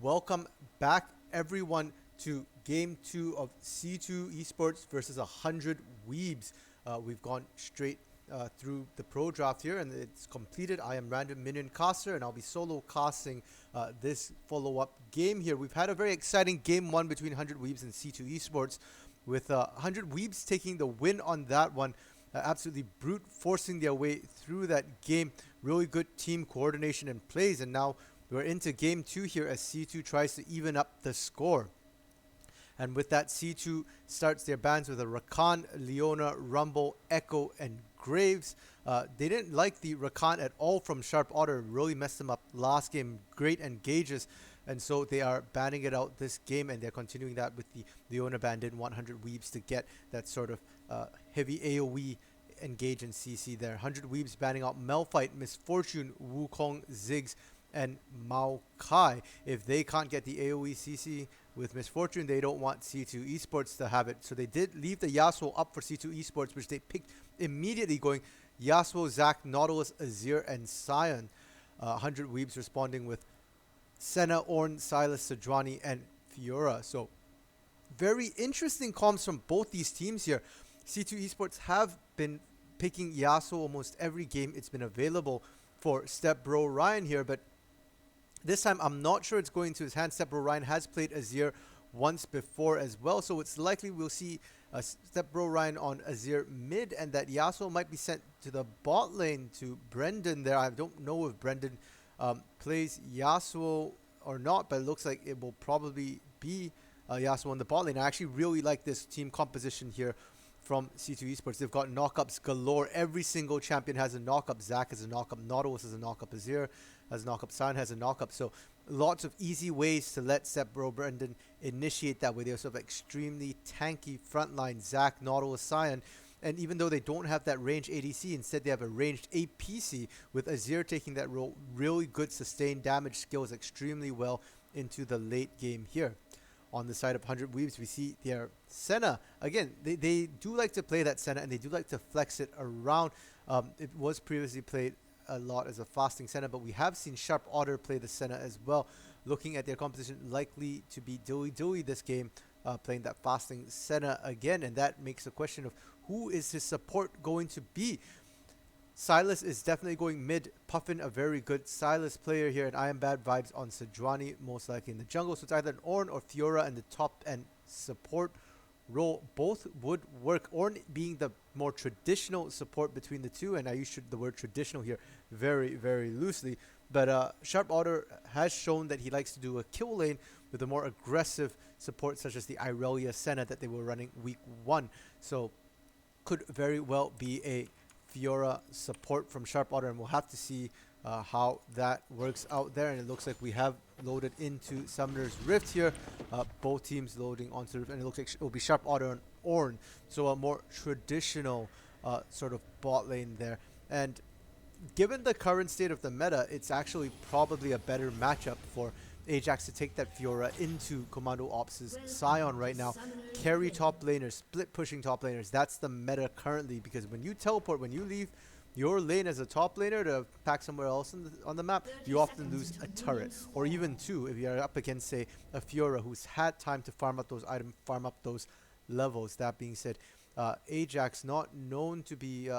Welcome back, everyone, to Game 2 of C2 Esports versus 100 Weebs. We've gone straight through the pro draft here, and it's completed. I am Random Minion Caster, and I'll be solo casting this follow-up game here. We've had a very exciting Game 1 between 100 Weebs and C2 Esports, with 100 Weebs taking the win on that one. Absolutely brute forcing their way through that game. Really good team coordination and plays, and now we're into Game 2 here as C2 tries to even up the score. And with that, C2 starts their bans with a Rakan, Leona, Rumble, Echo, and Graves. They didn't like the Rakan at all from Sharp Otter. Really messed them up last game. Great engages. And so they are banning it out this game, and they're continuing that with the Leona ban. Didn't want 100 Weebs to get that sort of heavy AoE engage in CC there. 100 Weebs banning out Malphite, Misfortune, Wukong, Ziggs, and Maokai. If they can't get the AoE CC with Misfortune, they don't want C2 Esports to have it. So they did leave the Yasuo up for C2 Esports, which they picked immediately, going Yasuo, Zac, Nautilus, Azir, and Sion. 100 Weebs responding with Senna, Ornn, Sylas, Sejuani, and Fiora. So very interesting comms from both these teams here. C2 Esports have been picking Yasuo almost every game it's been available for Step Bro Ryan here, but this time I'm not sure it's going to his hand. Step Bro Ryan has played Azir once before as well, so it's likely we'll see Step Bro Ryan on Azir mid, and that Yasuo might be sent to the bot lane to Brendan there. I don't know if Brendan plays Yasuo or not, but it looks like it will probably be Yasuo on the bot lane. I actually really like this team composition here from C2 Esports. They've got knockups galore. Every single champion has a knockup. Zac has a knockup. Nautilus has a knockup. Azir has a knockup. Sion has a knockup. So lots of easy ways to let Step Bro Brendan initiate that way. They're sort of extremely tanky frontline. Zac, Nautilus, Sion. And even though they don't have that ranged ADC, instead they have a ranged APC, with Azir taking that role. Really good sustained damage skills extremely well into the late game here. On the side of 100 Weebs, we see their Senna. Again, they do like to play that Senna, and they do like to flex it around. It was previously played a lot as a fasting Senna, but we have seen Sharp Otter play the Senna as well. Looking at their composition, likely to be Dilly this game, playing that fasting Senna again, and that makes a question of who is his support going to be. Sylas is definitely going mid. Puffin, a very good Sylas player here, and I am bad vibes on Sejuani, most likely in the jungle. So it's either an Ornn or Fiora in the top end support role. Both would work. Ornn being the more traditional support between the two, and I use the word traditional here very, very loosely. But Sharp Otter has shown that he likes to do a kill lane with a more aggressive support, such as the Irelia Senna that they were running week 1. So could very well be a Fiora support from Sharp Otter, and we'll have to see how that works out there. And it looks like we have loaded into Summoner's Rift here. Both teams loading onto the Rift, and it looks like it will be Sharp Otter and Ornn. So a more traditional sort of bot lane there. And given the current state of the meta, it's actually probably a better matchup for Ajax to take that Fiora into Commando Ops' Sion right now. Carry top laners, split pushing top laners. That's the meta currently, because when you teleport, when you leave your lane as a top laner to pack somewhere else on the map, you often lose a turret, or even two if you're up against, say, a Fiora who's had time to farm up those items, farm up those levels. That being said, Ajax not known to be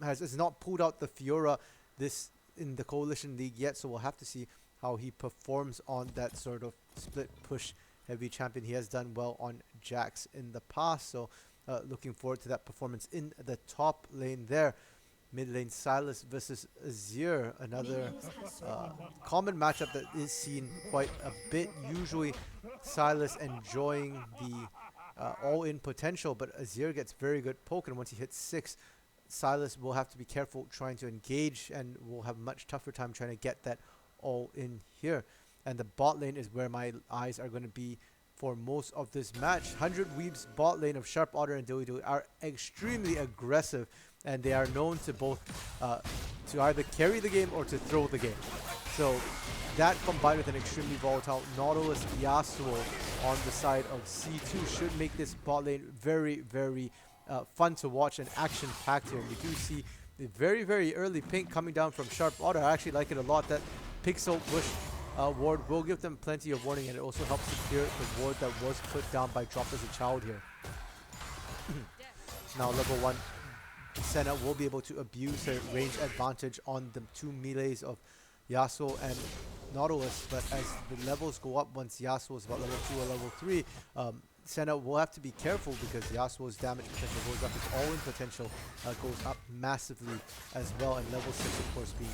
has not pulled out the Fiora this in the Coalition League yet, so we'll have to see how he performs on that sort of split push heavy champion. He has done well on Jax in the past, so looking forward to that performance in the top lane there. Mid lane, Sylas versus Azir, another common matchup that is seen quite a bit. Usually Sylas enjoying the all-in potential, but Azir gets very good poke, and once he hits 6, Sylas will have to be careful trying to engage, and will have a much tougher time trying to get that all in here. And the bot lane is where my eyes are going to be for most of this match. 100 Weebs bot lane of Sharp Otter and Dilly are extremely aggressive, and they are known to both to either carry the game or to throw the game. So that combined with an extremely volatile Nautilus Yasuo on the side of C2 should make this bot lane very, very fun to watch and action-packed here. And we do see the very, very early pink coming down from Sharp Otter. I actually like it a lot. That Pixel Bush ward will give them plenty of warning, and it also helps to clear the ward that was put down by Drop as a Child here. Now level 1 Senna will be able to abuse her range advantage on the two melees of Yasuo and Nautilus, but as the levels go up, once Yasuo is about level 2 or level 3, Senna will have to be careful because Yasuo's damage potential goes up, its all-in potential goes up massively as well, and level 6 of course being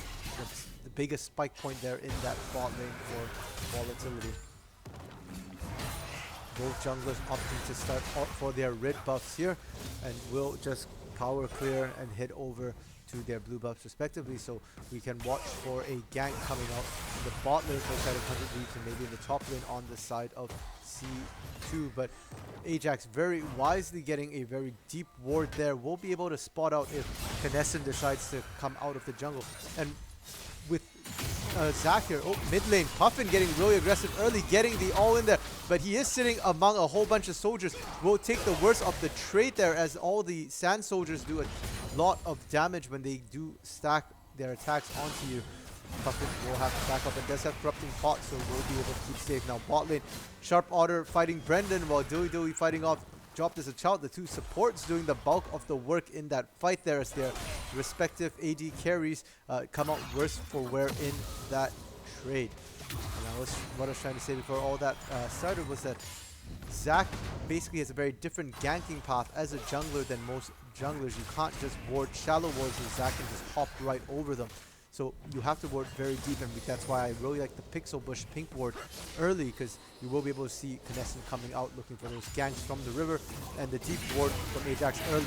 the biggest spike point there in that bot lane for volatility. Both junglers opting to start out for their red buffs here, and will just power clear and head over to their blue buffs respectively, so we can watch for a gank coming out in the bot lane for the side of 100 Weebs and maybe in the top lane on the side of C2. But Ajax very wisely getting a very deep ward there. We'll be able to spot out if Kinesin decides to come out of the jungle. And with Zac here, mid lane, Puffin getting really aggressive early, getting the all in there, but he is sitting among a whole bunch of soldiers. Will take the worst of the trade there, as all the sand soldiers do a lot of damage when they do stack their attacks onto you. Puffin will have to back up and does have Corrupting Pot, so we'll be able to keep safe. Now bot lane, Sharp Otter fighting Brendan while Dewey fighting off Dropped as a Child. The two supports doing the bulk of the work in that fight there, as their respective AD carries come out worse for wear in that trade. And what I was trying to say before all that started was that Zac basically has a very different ganking path as a jungler than most junglers. You can't just ward shallow wards with Zac and just hop right over them. So you have to ward very deep, and that's why I really like the Pixel Bush pink ward early, because you will be able to see Kinesin coming out looking for those ganks from the river, and the deep ward from Ajax early.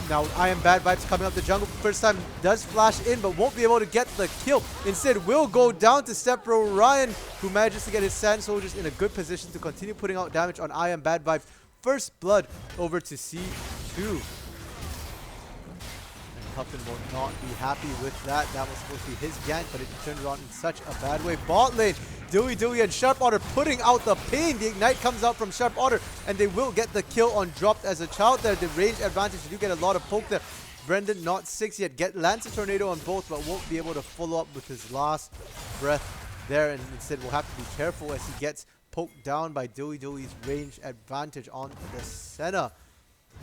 Now I Am Bad Vibes coming up the jungle first time, does flash in but won't be able to get the kill. Instead will go down to Stepbro Ryan, who manages to get his sand soldiers in a good position to continue putting out damage on I Am Bad Vibes. First blood over to C2. Puffin will not be happy with that. That was supposed to be his gank, but it turned around in such a bad way. Bot lane, Dewey and Sharp Otter putting out the pain. The Ignite comes out from Sharp Otter, and they will get the kill on Dropped as a Child there. The range advantage, you do get a lot of poke there. Brendan not 6 yet. Lands a Tornado on both, but won't be able to follow up with his last breath there, and instead will have to be careful as he gets poked down by Dewey's range advantage on the Senna.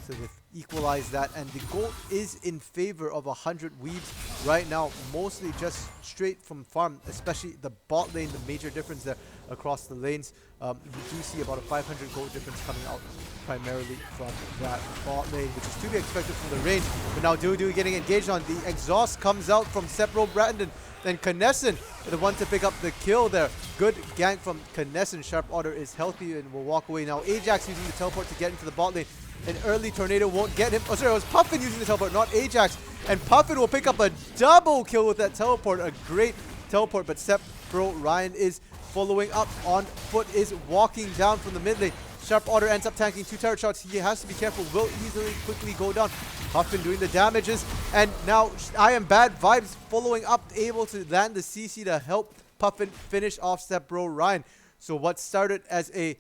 So they've equalized that, and the goal is in favor of 100 Weebs right now, mostly just straight from farm, especially the bot lane, the major difference there across the lanes. You do see about a 500 gold difference coming out primarily from that bot lane, which is to be expected from the range. But now Dewey getting engaged on. The exhaust comes out from Sepro Brandon, and Kinesin, the one to pick up the kill there. Good gank from Kinesin. Sharp Otter is healthy and will walk away. Now Ajax using the teleport to get into the bot lane. An early Tornado won't get him. Oh, sorry, it was Puffin using the teleport, not Ajax. And Puffin will pick up a double kill with that teleport. A great teleport, but Stepbro Ryan is following up on foot, is walking down from the mid lane. Sharp Otter ends up tanking 2 turret shots. He has to be careful, will easily quickly go down. Puffin doing the damages, and now I Am Bad Vibes following up, able to land the CC to help Puffin finish off Stepbro Ryan. So what started as a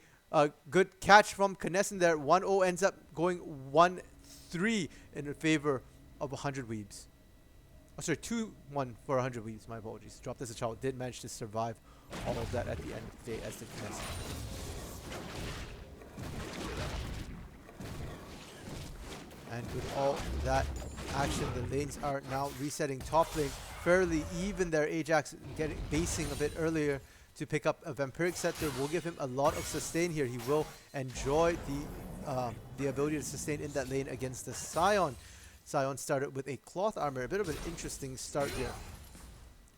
good catch from Kinesin there, 1-0 ends up going 1-3 in favor of 100 Weebs. Oh, sorry, 2-1 for 100 Weebs, my apologies. Dropped as a Child did manage to survive all of that at the end of the day as the Kinesin. And with all that action, the lanes are now resetting. Top lane fairly even there. Ajax basing a bit earlier to pick up a Vampiric Scepter will give him a lot of sustain here. He will enjoy the ability to sustain in that lane against the Sion. Sion started with a Cloth Armor, a bit of an interesting start here.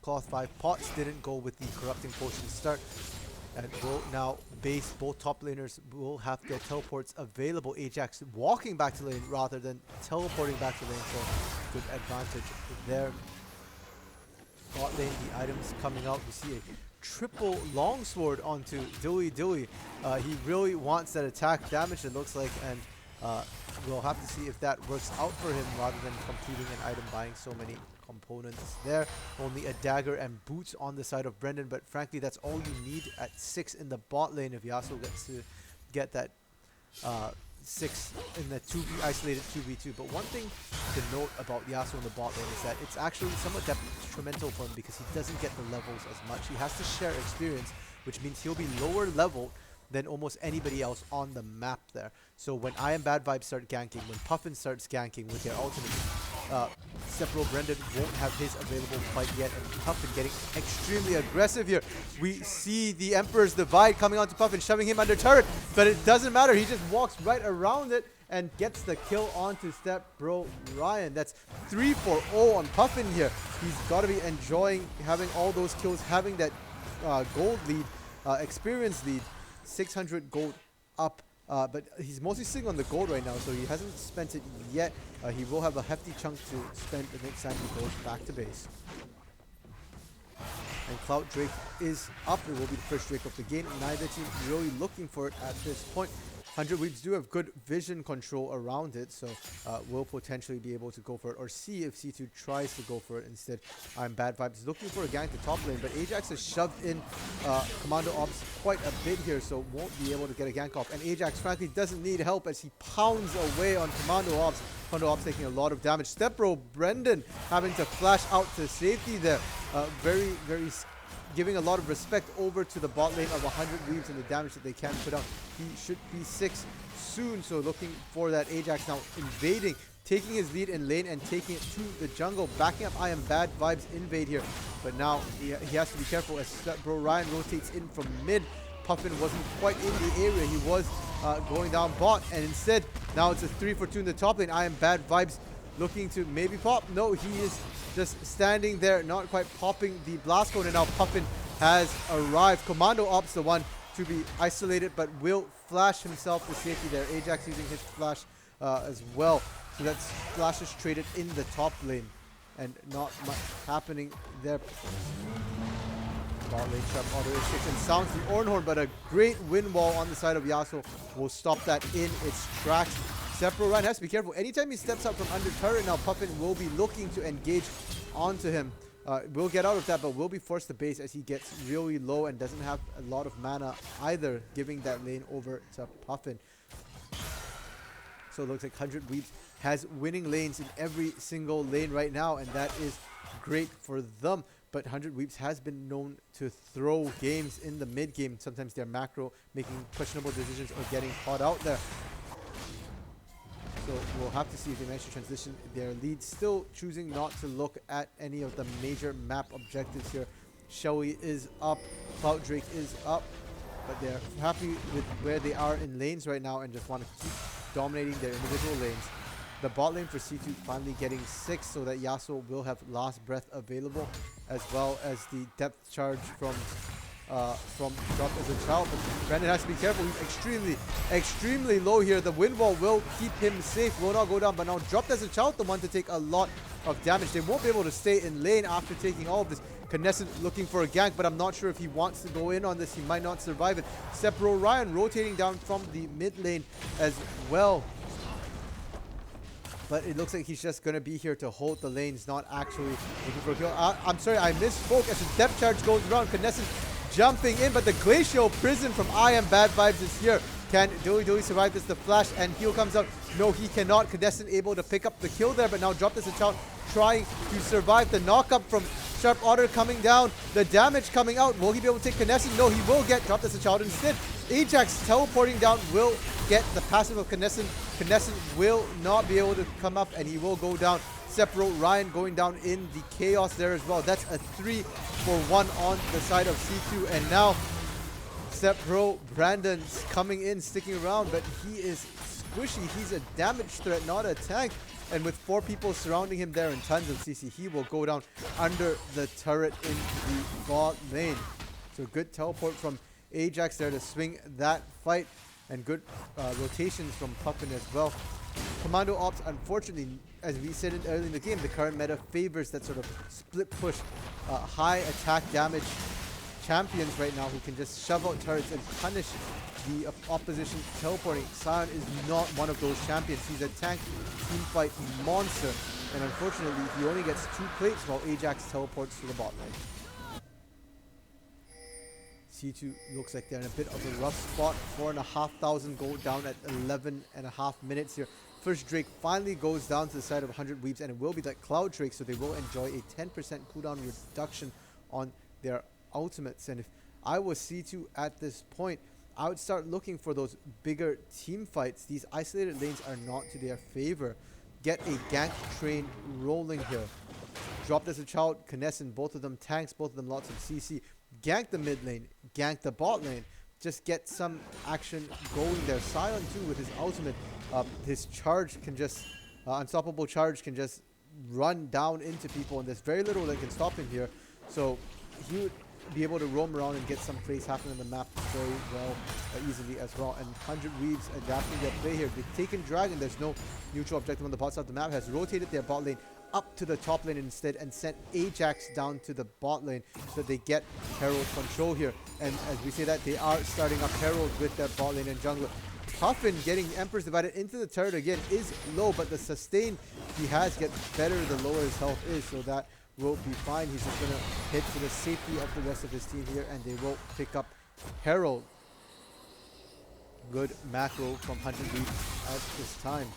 Cloth 5 pots didn't go with the Corrupting Potion start, and will now base. Both top laners will have their teleports available. Ajax walking back to lane rather than teleporting back to lane for good advantage there. Bot lane, the items coming out. We see a triple longsword onto Dewey. He really wants that attack damage, it looks like, and we'll have to see if that works out for him rather than completing an item, buying so many components there. Only a dagger and boots on the side of Brendan, but frankly that's all you need at 6 in the bot lane if Yasuo gets to get that 6 in the 2v isolated 2v2. But one thing to note about Yasuo in the bot lane is that it's actually somewhat detrimental for him because he doesn't get the levels as much. He has to share experience, which means he'll be lower leveled than almost anybody else on the map there. So when I Am Bad Vibes start ganking, when Puffin starts ganking with their ultimate, Sepro Brendan won't have his available quite yet, and Puffin getting extremely aggressive here. We see the Emperor's Divide coming onto Puffin, shoving him under turret, but it doesn't matter. He just walks right around it and gets the kill onto Stepbro Ryan. That's 3-4-0 on Puffin here. He's got to be enjoying having all those kills, having that gold lead, experience lead. 600 gold up, but he's mostly sitting on the gold right now, so he hasn't spent it yet. He will have a hefty chunk to spend the next time he goes back to base. And Cloud Drake is up. It will be the first Drake of the game. Neither team really looking for it at this point. 100 Weebs do have good vision control around it, so will potentially be able to go for it, or see if C2 tries to go for it instead. I'm Bad Vibes looking for a gank to top lane, but Ajax has shoved in Commando Ops quite a bit here, so won't be able to get a gank off. And Ajax frankly doesn't need help as he pounds away on Commando Ops. Commando Ops taking a lot of damage. Stepbro Brendan having to flash out to safety there. Very giving a lot of respect over to the bot lane of 100 Weebs and the damage that they can put out. He should be 6 soon, so looking for that. Ajax now invading, taking his lead in lane and taking it to the jungle, backing up I Am Bad Vibes invade here. But now he has to be careful as Bro Ryan rotates in from mid. Puffin wasn't quite in the area. He was going down bot, and instead now it's a 3-for-2 in the top lane. I Am Bad Vibes looking to maybe pop. No, he is just standing there, not quite popping the blast cone, and now Puffin has arrived. Commando Ops the one to be isolated, but will flash himself to safety there. Ajax using his flash as well. So that's flashes traded in the top lane, and not much happening there. Bot lane trap auto restriction sounds the Ornhorn, but a great wind wall on the side of Yasuo will stop that in its tracks. Sepro Ryan has to be careful. Anytime he steps up from under turret now, Puffin will be looking to engage onto him. Will get out of that, but will be forced to base as he gets really low and doesn't have a lot of mana either, giving that lane over to Puffin. So it looks like 100 Weebs has winning lanes in every single lane right now, and that is great for them. But 100 Weebs has been known to throw games in the mid game. Sometimes they're macro, making questionable decisions or getting caught out there. So we'll have to see if they manage to transition their lead. Still choosing not to look at any of the major map objectives here. Shelly is up, Cloud Drake is up, but they're happy with where they are in lanes right now and just want to keep dominating their individual lanes. The bot lane for C2 finally getting 6 so that Yasuo will have Last Breath available, as well as the depth charge from Dropped as a Child. But Brandon has to be careful. He's extremely low here. The wind wall will keep him safe, will not go down, but now Dropped as a Child, the one to take a lot of damage. They won't be able to stay in lane after taking all of this. Knesset looking for a gank, but I'm not sure if he wants to go in on this. He might not survive it. Sepro Ryan rotating down from the mid lane as well. But it looks like he's just going to be here to hold the lanes, not actually looking for a kill. I'm sorry, I misspoke as the depth charge goes around. Knesset jumping in, but the Glacial Prison from I Am Bad Vibes is here. Can Dilly survive this? The flash and heal comes out. No, he cannot. Knesset able to pick up the kill there, but now Dropped as a Child trying to survive. The knockup from Sharp Otter coming down. The damage coming out. Will he be able to take Knesset? No, he will get Dropped as a Child instead. Ajax teleporting down will get the passive of Knesset. Knesset will not be able to come up, and he will go down. Sepro Ryan going down in the chaos there as well. That's a 3-for-1 on the side of C2, and now Sepro Brandon's coming in, sticking around, but he is squishy. He's a damage threat, not a tank. And with 4 people surrounding him there and tons of CC, he will go down under the turret in the bot lane. So good teleport from Ajax there to swing that fight, and good rotations from Puffin as well. Commando Ops, unfortunately, as we said it early in the game, the current meta favors that sort of split push, high attack damage champions right now who can just shove out turrets and punish the opposition teleporting. Sion is not one of those champions. He's a tank teamfight monster, and unfortunately he only gets 2 plates while Ajax teleports to the bot lane. C2 looks like they're in a bit of a rough spot. 4,500 gold down at 11.5 minutes here. First Drake finally goes down to the side of 100 Weebs, and it will be that Cloud Drake, so they will enjoy a 10% cooldown reduction on their ultimates. And if I was C2 at this point, I would start looking for those bigger team fights. These isolated lanes are not to their favor. Get a gank train rolling here. Dropped as a child, Kinesin, both of them tanks, both of them lots of CC. Gank the mid lane, gank the bot lane. Just get some action going there. Sion too with his ultimate. His charge can just, unstoppable charge can just run down into people, and there's very little that can stop him here. So he would be able to roam around and get some plays happening on the map very well, easily as well. And 100 Weebs adapting their play here. They've taken Dragon. There's no neutral objective on the bot side of the map. Has rotated their bot lane up to the top lane instead and sent Ajax down to the bot lane so that they get Herald control here. And as we say that, they are starting up Herald with their bot lane and jungler. Puffin getting Emperor's Divided into the turret again is low, but the sustain he has gets better the lower his health is, so that will be fine. He's just going to hit to the safety of the rest of his team here, and they will pick up Herald. Good macro from 100 Weebs at this time.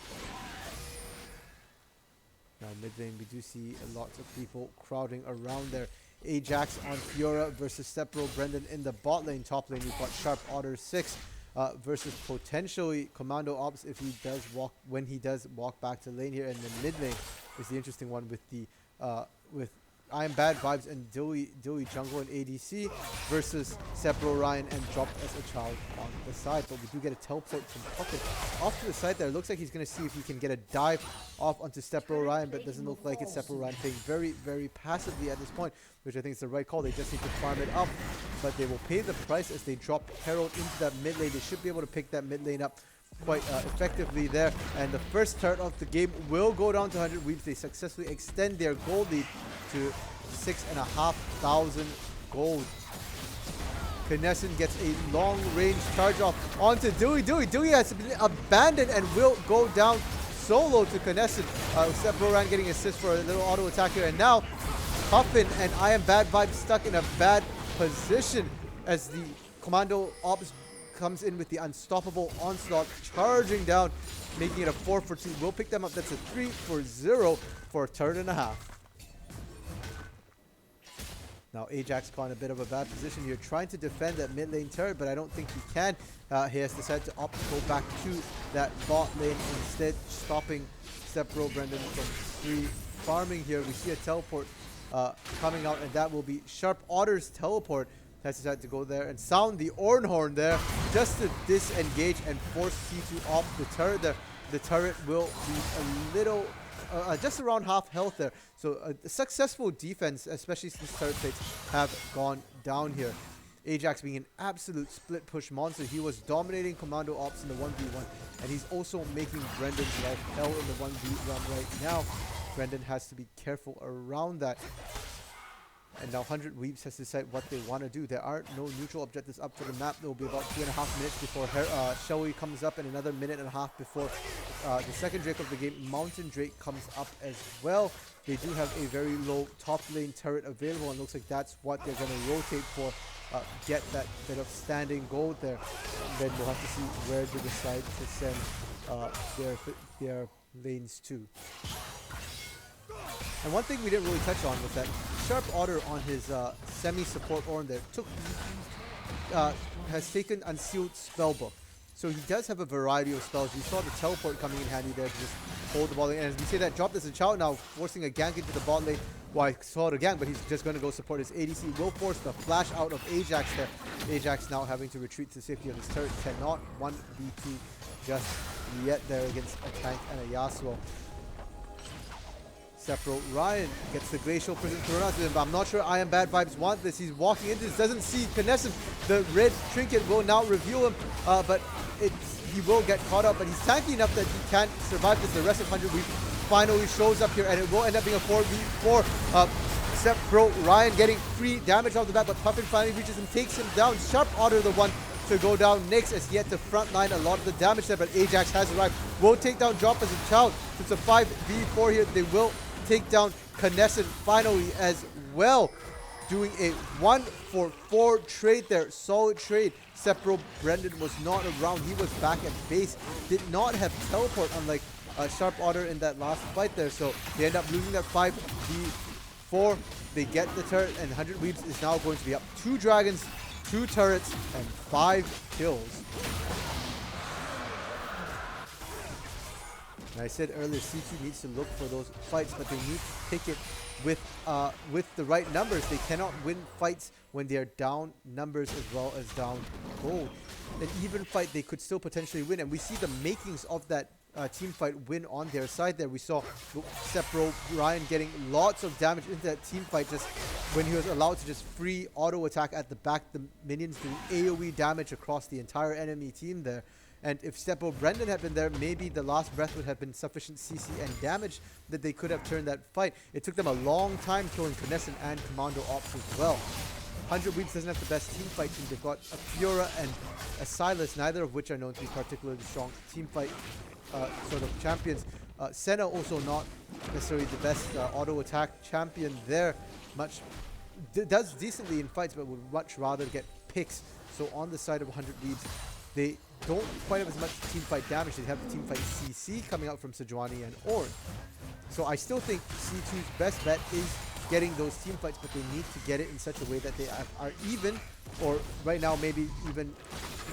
Now mid lane, we do see lots of people crowding around there. Ajax on Fiora versus Stepbro Brendan in the bot lane. Top lane, we've got Sharp Otter 6 versus potentially Commando Ops if he does walk, when he does walk back to lane here. And then mid lane is the interesting one with the with I Am Bad Vibes and Dewey Jungle and ADC versus Sepro Ryan and Dropped as a Child on the side. But we do get a teleport from Puppet off to the side there. Looks like he's going to see if he can get a dive off onto Sepro Ryan, but doesn't look like it's Sepro Ryan playing very passively at this point, which I think is the right call. They just need to farm it up, but they will pay the price as they drop Herald into that mid lane. They should be able to pick that mid lane up quite effectively there, and the first turret of the game will go down to 100 Weebs. They successfully extend their gold lead to 6,500 gold. Kinesin gets a long range charge off onto Dewey. Dewey has been abandoned and will go down solo to Kinesin. Sepro Ryan getting assist for a little auto attack here, and now Puffin and I Am Bad Vibes stuck in a bad position as the Commando Ops comes in with the unstoppable onslaught, charging down, making it a 4-for-2. We'll pick them up. That's a 3-for-0 for a turret and a half. Now Ajax caught in a bit of a bad position here, trying to defend that mid lane turret, but I don't think he can. He has decided to opt to go back to that bot lane instead, stopping Sepro Brendan from free farming here. We see a teleport coming out, and that will be Sharp Otter's teleport. Has decided to go there and sound the Orn Horn there just to disengage and force C2 off the turret there. The turret will be a little, just around half health there. So a successful defense, especially since turret plates have gone down here. Ajax being an absolute split push monster. He was dominating Commando Ops in the 1v1, and he's also making Brendan's life hell in the 1v1 right now. Brendan has to be careful around that. And now 100 Weebs has to decide what they want to do. There are no neutral objectives up for the map. There will be about 2.5 minutes before Shelly comes up, and another minute and a half before the second Drake of the game, Mountain Drake, comes up as well. They do have a very low top lane turret available, and looks like that's what they're going to rotate for. Get that bit of standing gold there. And then we'll have to see where they decide to send their lanes to. And one thing we didn't really touch on was that Sharp Otter on his semi-support Orn there has taken Unsealed Spellbook. So he does have a variety of spells. We saw the teleport coming in handy there to just hold the ball lane. And as we say that, Dropped as a Child now forcing a gank into the bot lane. Well, I saw it again, but he's just going to go support his ADC. Will force the flash out of Ajax there. Ajax now having to retreat to the safety of his turret. Cannot 1v2 just yet there against a tank and a Yasuo. Sepro Ryan gets the Glacial Prison thrown out to him, but I'm not sure I Am Bad Vibes want this. He's walking into this, doesn't see Kinesin. The red trinket will now reveal him, but he will get caught up, but he's tanky enough that he can't survive this. The rest of 100 Weebs finally shows up here, and it will end up being a 4v4. Sepro Ryan getting free damage off the bat, but Puffin finally reaches and takes him down. Sharp Otter the one to go down next, as he had to frontline a lot of the damage there, but Ajax has arrived. Will take down Drop as a Child. It's a 5v4 here. They will take down Kinesin finally as well. doing a 1-for-4 trade there. Solid trade. Sepro Brendan was not around. He was back at base. Did not have teleport, unlike Sharp Otter in that last fight there. So they end up losing that 5v4. They get the turret, and 100 Weebs is now going to be up 2 dragons, 2 turrets, and 5 kills. And I said earlier, C2 needs to look for those fights, but they need to pick it with the right numbers. They cannot win fights when they are down numbers as well as down gold. An even fight they could still potentially win, and we see the makings of that team fight win on their side there. We saw Sepro Ryan getting lots of damage into that team fight just when he was allowed to just free auto attack at the back, the minions doing AoE damage across the entire enemy team there. And if Seppo Brendan had been there, maybe the last breath would have been sufficient CC and damage that they could have turned that fight. It took them a long time killing Knesset and Commando Ops as well. 100 Weebs doesn't have the best team fight team. They've got a Fiora and a Silas, neither of which are known to be particularly strong team fight sort of champions. Senna also not necessarily the best auto attack champion there. Does decently in fights, but would much rather get picks. So on the side of 100 Weebs, they don't quite have as much team fight damage. They have the team fight CC coming out from Sejuani and Ornn. So I still think C2's best bet is getting those team fights, but they need to get it in such a way that they are even, or right now maybe even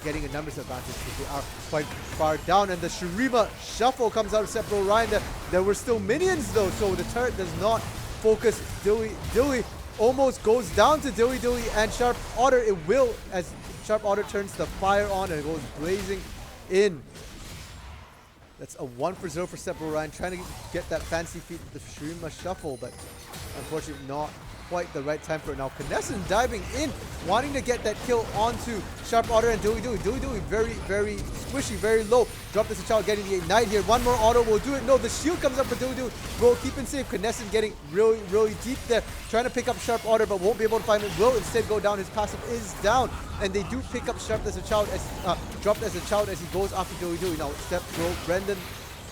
getting a numbers advantage because they are quite far down. And the Shurima shuffle comes out of Sepro Ryan. There were still minions though, so the turret does not focus Dewey. Dewey almost goes down to Dewey and Sharp Otter. It will, as Sharp Otter turns the fire on and it goes blazing in. That's a 1-for-0 for Sepro Ryan, trying to get that fancy feat with the Shurima shuffle, but unfortunately not quite the right time for it. Now Knesset diving in, wanting to get that kill onto Sharp Otter and Dewey. Dewey very, very squishy, very low. Drop this child, getting the ignite here. One more auto will do it. No, the shield comes up for Dewey. Will keep him safe. Knesset getting really, really deep there, trying to pick up Sharp Otter, but won't be able to find it. Will instead go down. His passive is down, and they do pick up Sharp as a child, dropped as a child as he goes after Dewey. Now step throw. Brendan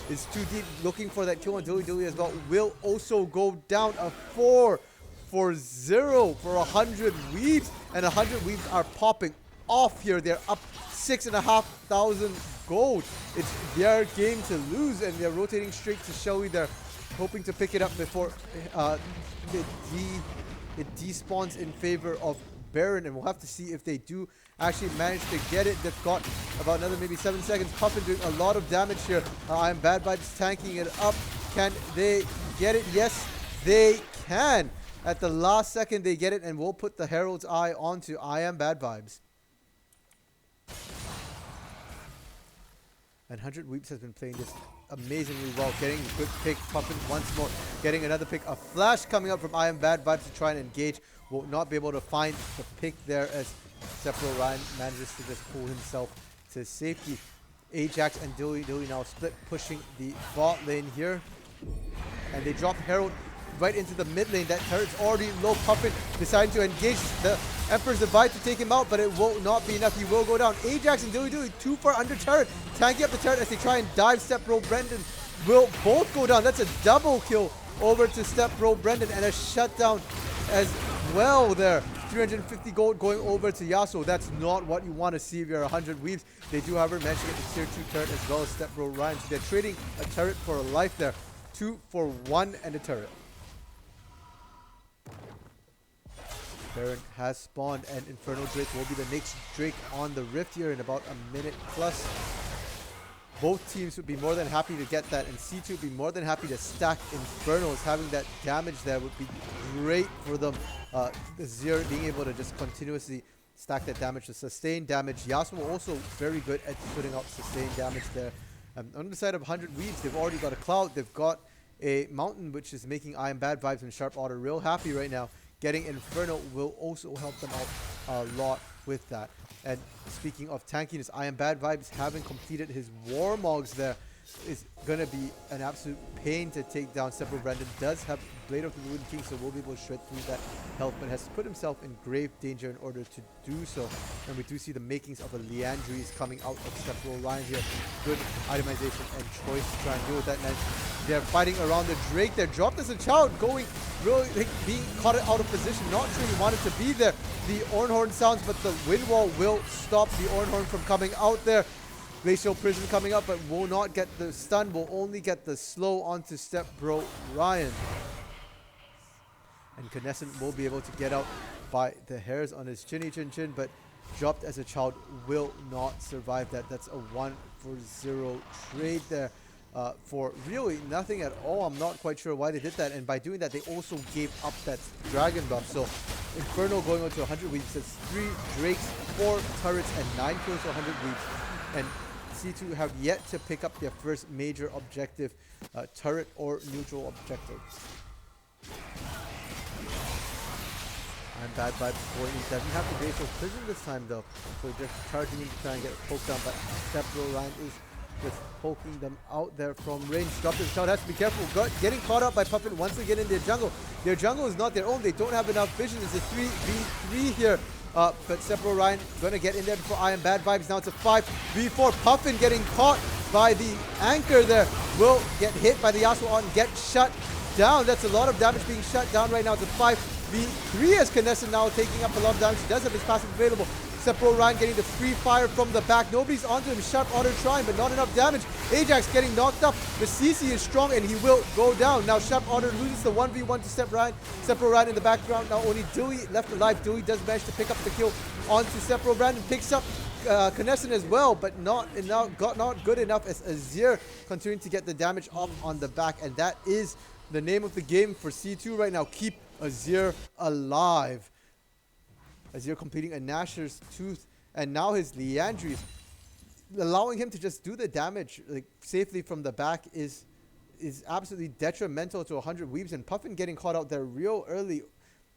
is too deep, looking for that kill on Dewey as well. Will also go down. A 4-for-0 for 100 Weebs, and 100 Weebs are popping off here. They're up 6,500 gold. It's their game to lose, and they're rotating straight to Shelly. They're hoping to pick it up before it despawns in favor of Baron, and we'll have to see if they do actually manage to get it. They've got about another maybe 7 seconds. Puffin doing a lot of damage here. I am Bad Vibes tanking it up. Can they get it? Yes, they can. At the last second, they get it, and we'll put the Herald's Eye onto I Am Bad Vibes. And 100 Weebs has been playing this amazingly well, getting a good pick. Puffin once more, getting another pick. A flash coming up from I Am Bad Vibes to try and engage. Will not be able to find the pick there as Sepro Ryan manages to just pull himself to safety. Ajax and Dewey now split, pushing the bot lane here. And they drop Herald right into the mid lane. That turret's already low. Puffin deciding to engage the Emperor's Divide to take him out, but it will not be enough. He will go down. Ajax and Dewey too far under turret, tanking up the turret as they try and dive. Stepbro Brendan will both go down. That's a double kill over to Stepbro Brendan, and a shutdown as well there. 350 gold going over to Yasuo. That's not what you want to see if you're 100 Weebs. They do, however, manage to get the tier 2 turret as well as Stepbro Ryan. So they're trading a turret for a life there. 2 for 1 and a turret. Baron has spawned, and Inferno Drake will be the next Drake on the Rift here in about a minute plus. Both teams would be more than happy to get that, and C2 would be more than happy to stack Infernos. Having that damage there would be great for them. Azir being able to just continuously stack that damage to sustain damage. Yasuo also very good at putting out sustained damage there. On the side of 100 Weebs, they've already got a Cloud. They've got a Mountain, which is making I Am Bad Vibes and Sharp Otter real happy right now. Getting Inferno will also help them out a lot with that. And speaking of tankiness, I Am Bad Vibes, having completed his Warmogs there, is going to be an absolute pain to take down. Sepro Brendan does have Blade of the Ruined King, so will be able to shred through that health, but has put himself in grave danger in order to do so. And we do see the makings of a Liandry's coming out of Sepro Ryan here. Good itemization and choice to try and deal with that. And they're fighting around the Drake. They're dropped as a child, going really like being caught out of position. Not sure he wanted to be there. The Ornhorn sounds, but the wind wall will stop the Ornhorn from coming out there. Glacial Prison coming up, but will not get the stun. Will only get the slow onto Step Bro Ryan. And Knesset will be able to get out by the hairs on his chinny chin chin, but dropped as a child will not survive that. That's a 1-for-0 trade there for really nothing at all. I'm not quite sure why they did that, and by doing that they also gave up that dragon buff. So Inferno going on to 100 weeps. That's 3 Drakes, 4 turrets, and 9 kills to 100 weeps. And C2 have yet to pick up their first major objective, turret or neutral objective. And Bad Vibes for him. Doesn't have the Glacial Prison this time though. So just charging in to try and get poked down. But Step Bro Ryan is just poking them out there from range. Drop this child, has to be careful. Getting caught up by Puffin once again in their jungle. Their jungle is not their own. They don't have enough vision. It's a 3v3 here. But Step Bro Ryan gonna get in there before I am Bad Vibes. Now it's a 5v4. Puffin getting caught by the anchor there. Will get hit by the Yasuo and get shut down. That's a lot of damage being shut down right now. It's a 5v3 as Knesset now taking up a lot of damage. He does have his passive available. Step Bro Ryan getting the free fire from the back. Nobody's onto him. Sharp Otter trying, but not enough damage. Ajax getting knocked up. The CC is strong and he will go down. Now Sharp Otter loses the 1v1 to Step Bro Ryan in the background. Now only Dewey left alive. Dewey does manage to pick up the kill onto Step Bro. Brandon picks up Knesset as well, but not good enough as Azir continuing to get the damage off on the back. And that is the name of the game for C2 right now. Keep Azir alive. Azir completing a Nashor's Tooth, and now his Liandry's, allowing him to just do the damage like safely from the back is absolutely detrimental to 100 weebs. And Puffin getting caught out there real early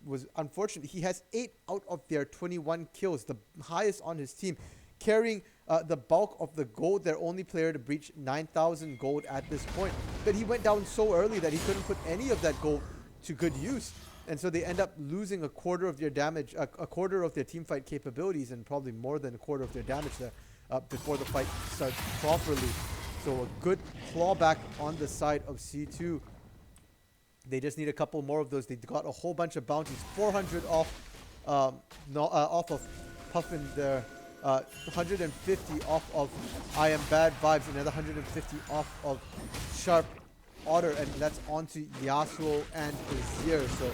was unfortunate. He has 8 out of their 21 kills, the highest on his team, carrying the bulk of the gold. Their only player to breach 9,000 gold at this point, but he went down so early that he couldn't put any of that gold to good use. And so they end up losing a quarter of their damage, a quarter of their team fight capabilities, and probably more than a quarter of their damage there before the fight starts properly. So a good clawback on the side of C2. They just need a couple more of those. They got a whole bunch of bounties. 400 off of Puffin there. 150 off of I Am Bad Vibes. Another 150 off of Sharp Otter, and that's onto Yasuo and Azir. So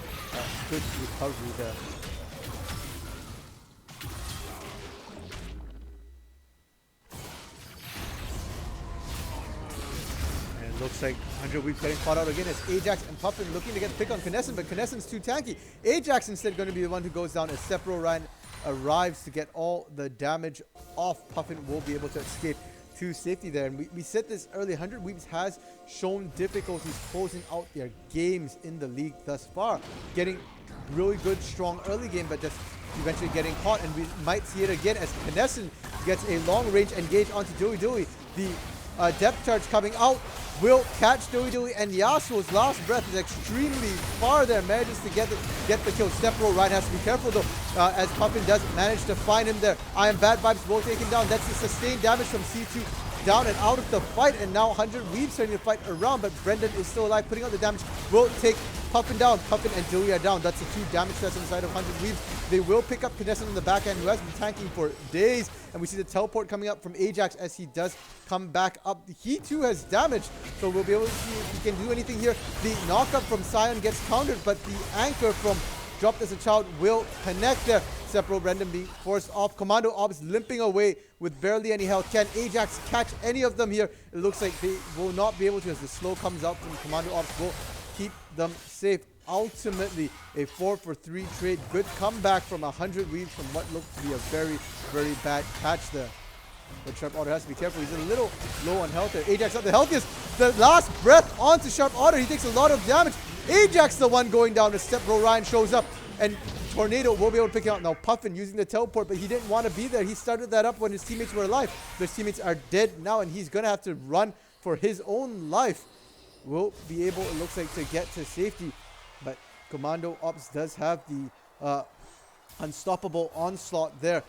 good recovery there. And it looks like 100 Weeps getting caught out again as Ajax and Puffin looking to get the pick on Knesset, but Knesset's too tanky. Ajax instead going to be the one who goes down as Step Bro Ryan arrives to get all the damage off. Puffin will be able to escape to safety there. And we said this early, 100 Weeps has shown difficulties closing out their games in the league thus far. Getting really good, strong early game, but just eventually getting caught. And we might see it again as Knesset gets a long range engage onto Dewey. The depth charge coming out will catch Dewey, and Yasuo's last breath is extremely far there. Manages to get the kill. Step Bro Ryan has to be careful though, as Puffin does manage to find him there. I Am Bad Vibes will take him down. That's the sustained damage from C2 down and out of the fight, and now 100 Weeps starting to fight around, but Brendan is still alive, putting out the damage. Will take Puffin down. Puffin and Dewey are down. That's the 2 damage sets inside of 100 Weeps. They will pick up Knesset in the back end, who has been tanking for days. And we see the teleport coming up from Ajax as he does come back up. He too has damage, so we'll be able to see if he can do anything here. The knockup from Sion gets countered, but the anchor from Dropped as a Child will connect there. Sepro Brendan being forced off. Commando Ops limping away with barely any health. Can Ajax catch any of them here? It looks like they will not be able to, as the slow comes out from Commando Ops will keep them safe. Ultimately, a 4-for-3 trade. Good comeback from 100 Weeps from what looked to be a very, very bad catch there. But Sharp Otter has to be careful. He's a little low on health there. Ajax not the healthiest. The last breath onto Sharp Otter. He takes a lot of damage. Ajax the one going down as Step Bro Ryan shows up. And Tornado will be able to pick him out. Now Puffin using the teleport, but he didn't want to be there. He started that up when his teammates were alive. His teammates are dead now, and he's going to have to run for his own life. Will be able, it looks like, to get to safety. But Commando Ops does have the unstoppable onslaught there.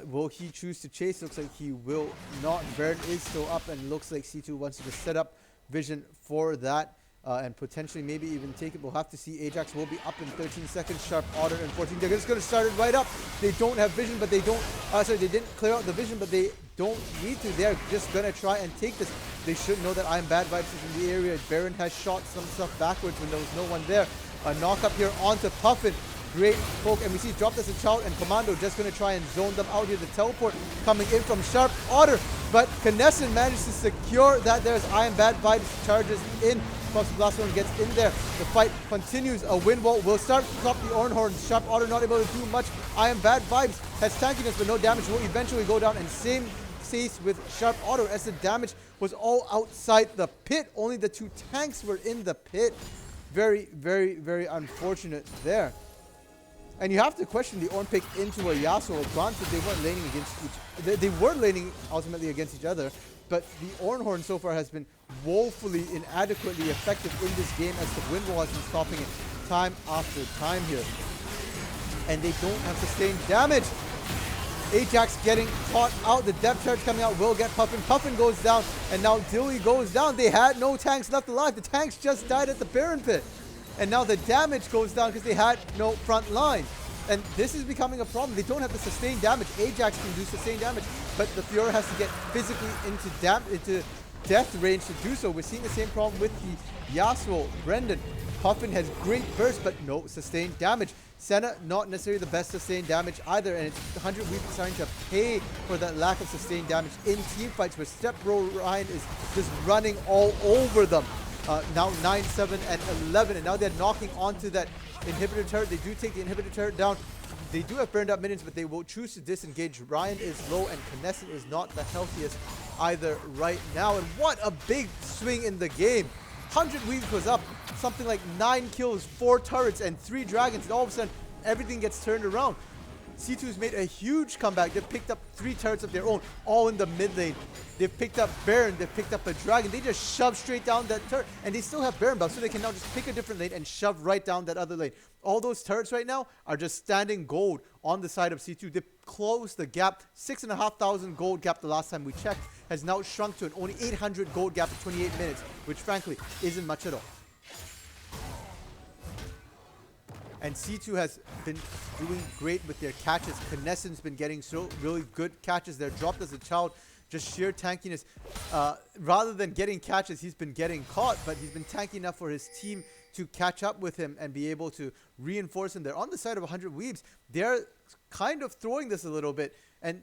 Will he choose to chase? Looks like he will not. Baron is still up, and looks like C2 wants to set up vision for that. and potentially maybe even take it. We'll have to see. Ajax will be up in 13 seconds. Sharp Otter and 14. They're just going to start it right up. They don't have vision, but they don't... sorry, they didn't clear out the vision, but they don't need to. They're just going to try and take this. They should know that I Am Bad Vibes is in the area. Baron has shot some stuff backwards when there was no one there. A knock up here onto Puffin. Great poke, and we see Dropped as a Child and Commando just going to try and zone them out here. The teleport coming in from Sharp Otter, but Knesset managed to secure that. There's I Am Bad Vibes charges in. Puff's Blast One gets in there. The fight continues. A wind wall will start to top the Ornhorn. Sharp Otter not able to do much. I Am Bad Vibes has tankiness, but no damage. Will eventually go down, and same case with Sharp Otter as the damage was all outside the pit. Only the 2 tanks were in the pit. Very, very, very unfortunate there. And you have to question the Ornn pick into a Yasuo. Granted, they weren't laning against they were laning ultimately against each other, but the Ornhorn so far has been woefully inadequately effective in this game as the wind wall has been stopping it time after time here. And they don't have sustained damage. Ajax getting caught out. The depth charge coming out will get Puffin. Puffin goes down, and now Dilly goes down. They had no tanks left alive. The tanks just died at the Baron pit. And now the damage goes down because they had no front line. And this is becoming a problem. They don't have the sustained damage. Ajax can do sustained damage, but the Fiora has to get physically into death range to do so. We're seeing the same problem with the Yasuo. Brendan. Puffin has great burst, but no sustained damage. Senna, not necessarily the best sustained damage either, and it's 100 Weave starting to pay for that lack of sustained damage in team fights where Step Bro Ryan is just running all over them. Now 9, 7, and 11, and now they're knocking onto that inhibitor turret. They do take the inhibitor turret down. They do have burned up minions, but they will choose to disengage. Ryan is low, and Knesset is not the healthiest either right now. And what a big swing in the game. 100 Weaves was up, something like 9 kills, 4 turrets, and 3 dragons, and all of a sudden, everything gets turned around. C2's made a huge comeback. They've picked up 3 turrets of their own, all in the mid lane. They've picked up Baron, they've picked up a dragon. They just shove straight down that turret, and they still have Baron buff, so they can now just pick a different lane and shove right down that other lane. All those turrets right now are just standing gold on the side of C2. They've closed the gap. 6,500 gold gap the last time we checked has now shrunk to an only 800 gold gap in 28 minutes, which frankly isn't much at all. And C2 has been doing great with their catches. Knesset's been getting really good catches. They're Dropped as a Child, just sheer tankiness. Rather than getting catches, he's been getting caught, but he's been tanky enough for his team to catch up with him and be able to reinforce him. They're on the side of 100 Weaves. They're kind of throwing this a little bit, and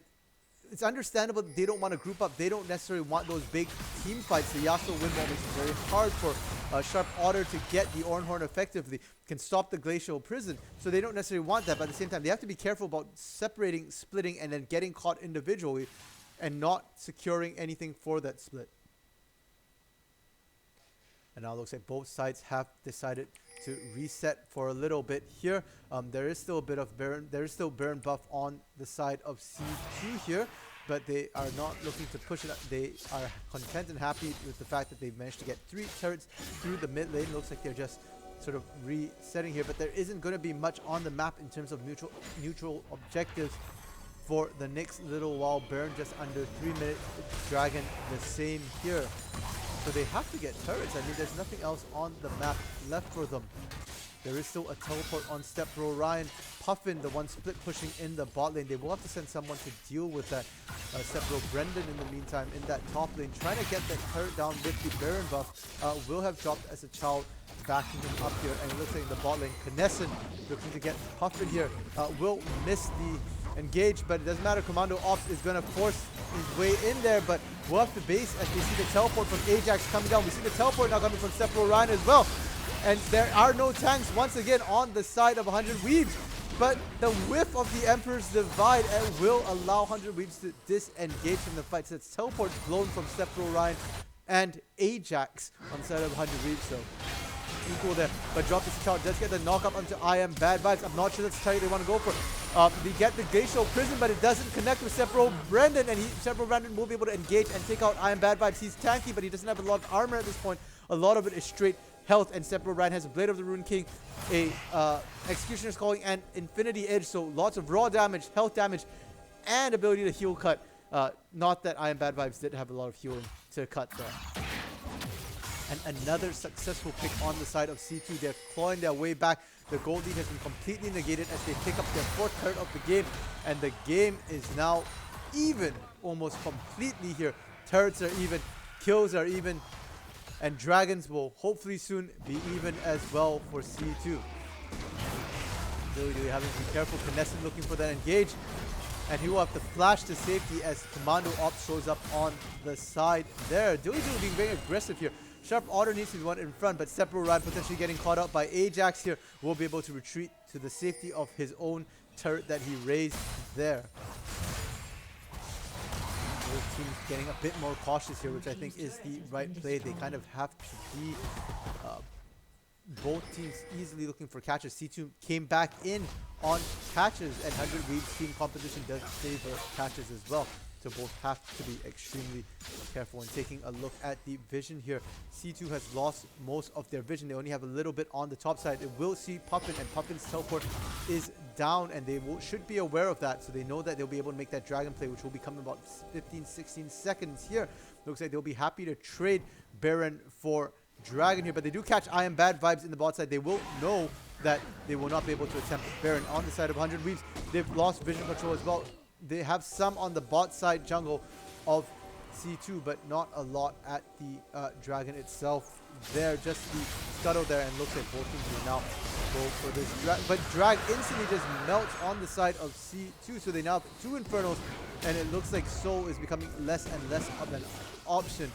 it's understandable that they don't want to group up. They don't necessarily want those big team fights. The Yasuo wind wall makes it very hard for Sharp Otter to get the Ornhorn effectively. Can stop the Glacial Prison, so they don't necessarily want that. But at the same time, they have to be careful about separating, splitting, and then getting caught individually and not securing anything for that split. And now it looks like both sides have decided to reset for a little bit here. There is still a bit of Baron. There is still Baron buff on the side of C2 here, but they are not looking to push it. They are content and happy with the fact that they've managed to get 3 turrets through the mid lane. Looks like they're just sort of resetting here, but there isn't going to be much on the map in terms of neutral objectives for the next little while. Baron just under 3 minutes. Dragon the same here. So they have to get turrets. I mean, there's nothing else on the map left for them. There is still a teleport on Step Bro Ryan. Puffin, the one split pushing in the bot lane. They will have to send someone to deal with that. Step Bro Brendan, in the meantime, in that top lane, trying to get that turret down with the Baron buff. Will have Dropped as a Child, backing him up here. And it looks like in the bot lane, Knesset looking to get Puffin here. Will miss the engage, but it doesn't matter. Commando Ops is going to force his way in there, but we'll have to base as we see the teleport from Ajax coming down. We see the teleport now coming from Step Bro Ryan as well. And there are no tanks once again on the side of 100 Weaves. But the whiff of the Emperor's Divide will allow 100 Weaves to disengage from the fight. So it's teleport blown from Step Bro Ryan and Ajax on the side of 100 Weaves. So equal there, but Dropped as a Child does get the knock up onto I Am Bad Vibes. I'm not sure that's the target they want to go for. They get the Glacial Prison, but it doesn't connect with Step Bro Brendan, and Step Bro Brendan will be able to engage and take out I Am Bad Vibes. He's tanky, but he doesn't have a lot of armor at this point. A lot of it is straight health, and Step Bro Ryan has a Blade of the Rune King, a Executioner's Calling, and Infinity Edge, so lots of raw damage, health damage, and ability to heal cut. Not that I Am Bad Vibes did have a lot of healing to cut there. And another successful pick on the side of C2. They're clawing their way back. The gold lead has been completely negated as they pick up their 4th turret of the game. And the game is now even, almost completely here. Turrets are even, kills are even, and dragons will hopefully soon be even as well for C2. Really having to be careful. Knesset looking for that engage. And he will have to flash to safety as Commando Ops shows up on the side there. Dilly being very aggressive here. Sharp Otter needs to be one in front, but Sephiroth Ryan potentially getting caught up by Ajax here. Will be able to retreat to the safety of his own turret that he raised there. Both teams getting a bit more cautious here, which I think is the right play. They kind of have to be both teams easily looking for catches. C2 came back in on catches, and 100 Weeb's team composition does favor catches as well. So both have to be extremely careful. And taking a look at the vision here, C2 has lost most of their vision. They only have a little bit on the top side. It will see Puffin, and Puffin's teleport is down, and they should be aware of that. So they know that they'll be able to make that dragon play, which will be coming about 15, 16 seconds here. Looks like they'll be happy to trade Baron for Dragon here, but they do catch I Am Bad Vibes in the bot side. They will know that they will not be able to attempt Baron on the side of 100 Weebs. They've lost vision control as well. They have some on the bot side jungle of C2, but not a lot at the Dragon itself. There, just the scuttle there, and looks like both teams will now go for this. But Drag instantly just melts on the side of C2, so they now have 2 Infernos, and it looks like Soul is becoming less and less of an option.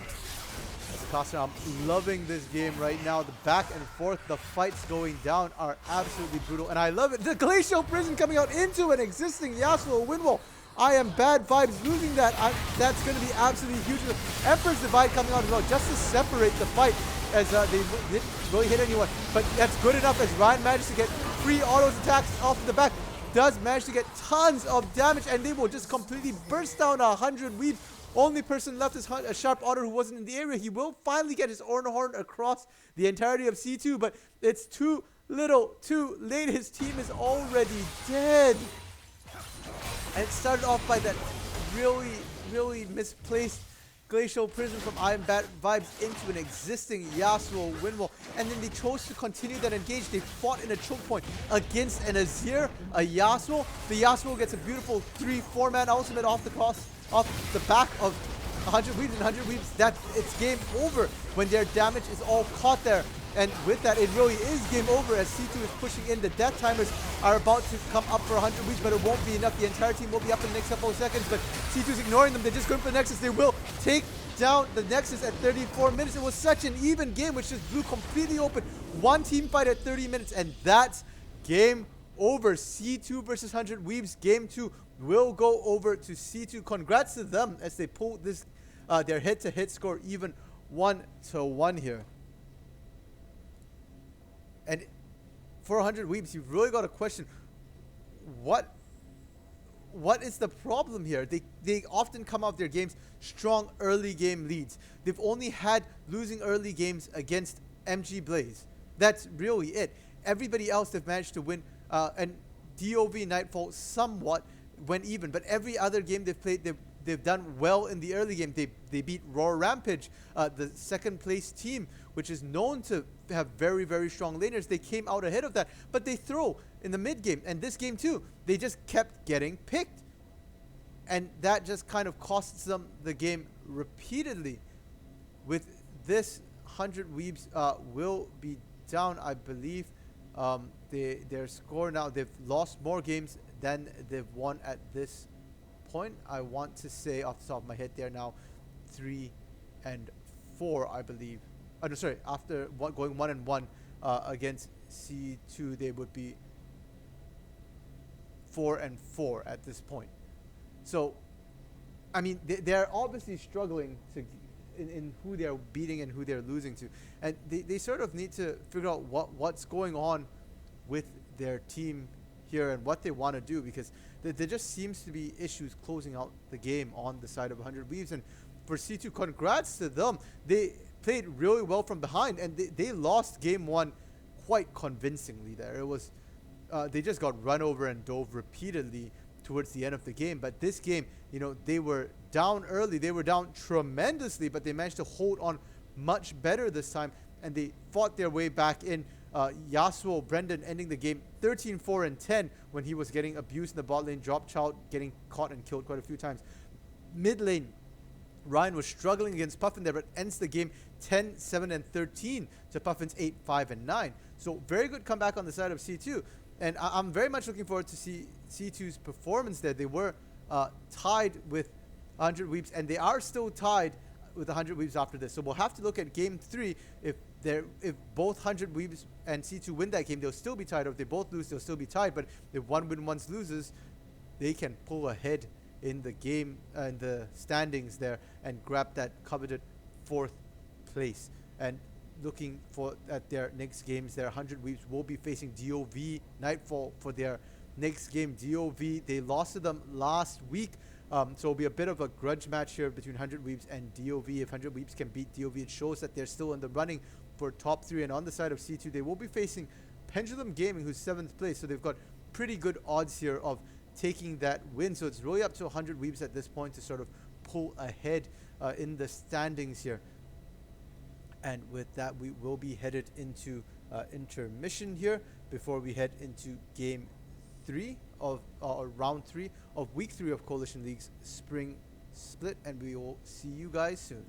I'm loving this game right now. The back and forth, the fights going down are absolutely brutal, and I love it. The Glacial Prison coming out into an existing Yasuo wind wall. I Am Bad Vibes losing that. That's going to be absolutely huge. Emperor's Divide coming out as well, just to separate the fight, as they didn't really hit anyone. But that's good enough as Ryan managed to get 3 autos attacks off the back. Does manage to get tons of damage, and they will just completely burst down 100 Weebs. Only person left is a Sharp Otter who wasn't in the area. He will finally get his Ornhorn across the entirety of C2, but it's too little, too late. His team is already dead. And it started off by that really misplaced Glacial Prison from I Am Bad Vibes into an existing Yasuo wind wall. And then they chose to continue that engage. They fought in a choke point against an Azir, a Yasuo. The Yasuo gets a beautiful 3-4 man ultimate off the back of 100 Weebs, and 100 Weebs, that it's game over when their damage is all caught there. And with that, it really is game over as C2 is pushing in. The death timers are about to come up for 100 Weebs, but it won't be enough. The entire team will be up in the next couple of seconds, but C2's ignoring them. They're just going for the Nexus. They will take down the Nexus at 34 minutes. It was such an even game, which just blew completely open. One team fight at 30 minutes, and that's game over. C2 versus 100 Weebs. Game 2 will go over to C2. Congrats to them as they pull this their head-to-head score even 1-1 here. And for 100 Weebs, you've really got to question what is the problem here. They often come out of their games strong early game leads. They've only had losing early games against MG Blaze. That's really it. Everybody else they've managed to win, and DOV Nightfall somewhat went even, but every other game they've played, they've done well in the early game. They beat Roar Rampage, the second place team, which is known to have very strong laners. They came out ahead of that, but they throw in the mid game, and this game too, they just kept getting picked, and that just kind of costs them the game repeatedly. With this, 100 Weebs will be down, I believe. Their score now, they've lost more games than they've won at this point. I want to say off the top of my head, they're now 3-4, I believe. Oh, no, sorry. After going 1-1 against C2, they would be 4-4 at this point. So, I mean, they're obviously struggling to in who they're beating and who they're losing to, and they sort of need to figure out what's going on with their team here and what they want to do, because there just seems to be issues closing out the game on the side of 100 Weebs. And for C2, congrats to them. They played really well from behind, and they lost game 1 quite convincingly there. It was they just got run over and dove repeatedly towards the end of the game. But this game, you know, they were down early. They were down tremendously, but they managed to hold on much better this time, and they fought their way back in. Yasuo Brendan ending the game 13-4 and 10 when he was getting abused in the bot lane. Drop Child getting caught and killed quite a few times. Mid lane, Ryan was struggling against Puffin there, but ends the game 10, 7, and 13 to Puffin's 8, 5, and 9. So very good comeback on the side of C2. And I'm very much looking forward to see C2's performance there. They were tied with 100 Weebs, and they are still tied with 100 Weebs after this. So we'll have to look at game 3. If both 100 Weebs and C2 win that game, they'll still be tied. Or if they both lose, they'll still be tied. But if one win, one loses, they can pull ahead in the game and the standings there and grab that coveted 4th place. And looking at their next games, their 100 Weebs will be facing DOV Nightfall for their next game. DOV, they lost to them last week. So it'll be a bit of a grudge match here between 100 Weebs and DOV. If 100 Weebs can beat DOV, it shows that they're still in the running for top 3. And on the side of C2, they will be facing Pendulum Gaming, who's 7th place. So they've got pretty good odds here of taking that win. So it's really up to 100 Weebs at this point to sort of pull ahead in the standings here. And with that, we will be headed into intermission here before we head into game 3 of round 3 of week 3 of Coalition League's spring split, and we will see you guys soon.